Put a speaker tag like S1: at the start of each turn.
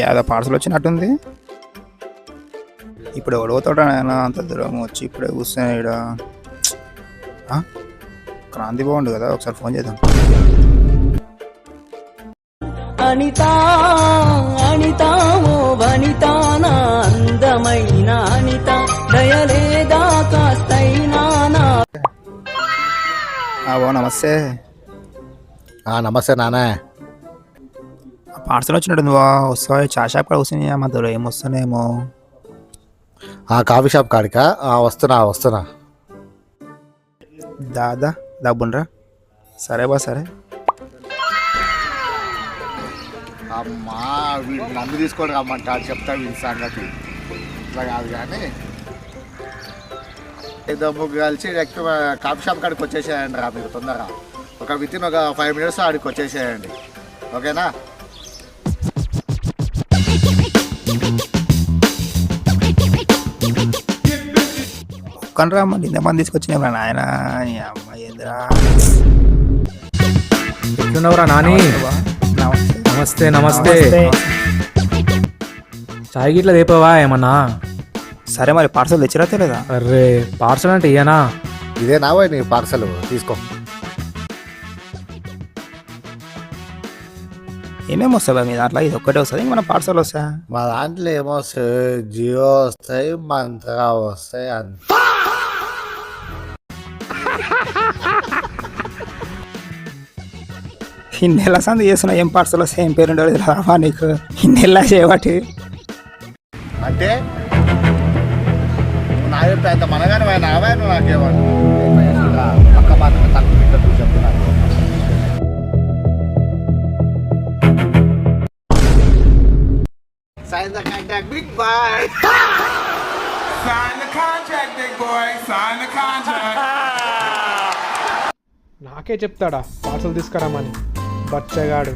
S1: ఏదో పార్సల్ వచ్చినట్టుంది. ఇప్పుడు ఎవడవుతాడు ఆయన అంత దూరం వచ్చి ఇప్పుడే కూర్చొని ఇక్కడ. క్రాంతి బాగుండు కదా, ఒకసారి ఫోన్ చేద్దాం.
S2: అనిత అనిత ఓ వనిత నా అందమైన అనిత దయలేదా కాస్తైనా నా.
S1: ఓ నమస్తే.
S3: నమస్తే నాన్న.
S1: పార్సల్ వచ్చినట్టుంది బా, వస్తా చా షాప్ కాడ కూర్చొని మా దూరం ఏం వస్తున్నాయేమో.
S3: Coffee shop కాడికా? వస్తున్నా.
S1: దాదా డబ్బునరా. సరే బా సరే.
S3: అమ్మా వీడు నన్ను తీసుకొని రమ్మంటాడు, చెప్తా వీడి సంగతి. ఇట్లా కాదు కానీ ఏదో ముగ్గురు కలిసి డైరెక్ట్ కాఫీ షాప్ కాడికి వచ్చేసేయండి రా మీరు తొందరగా. వితిన్ ఒక 5 minutes ఆడికి వచ్చేసేయండి, ఓకేనా?
S1: ఒక్కనరా మళ్ళీ ఇంతమంది తీసుకొచ్చినా నాయన. అమ్మాయి ఏందిరా.
S4: ఎట్లున్నావురా నాని?
S1: నమస్తే.
S4: నమస్తే. చాయ్ గిట్ల దేపవా ఏమన్నా?
S1: సరే మరి పార్సల్ తెచ్చిరా తెలేదా?
S4: అర్రే పార్సల్ అంటే ఇయ్యనా?
S3: ఇదే నా నీ పార్సల్ తీసుకో.
S1: ఏమేమి వస్తాయి మీ దాంట్లో? ఇది ఒక్కటే వస్తుంది, మన పార్సల్ వస్తా?
S3: మా దాంట్లో ఏమొస్తాయి, జియో వస్తాయి, మంత్రా వస్తాయి, అంత.
S1: ఇన్నెలా సంది చేస్తున్నా, ఏం పార్సల్ వస్తాయి, ఏం పేరు ఉండదు రావా నీకు? ఇన్నెలా చేయబట్టి
S3: అంటే నా చెప్పి అంత మనగానే నావా నువ్వు నాకేమన్నా పక్క మాత్రమే తక్కువ చెప్తున్నాను. Sign the contract, big boy.
S5: Sign the contract, big boy. Sign the contract.
S4: నాకే చెప్తాడా పార్సల్ తీసుకురామని బచ్చగాడు.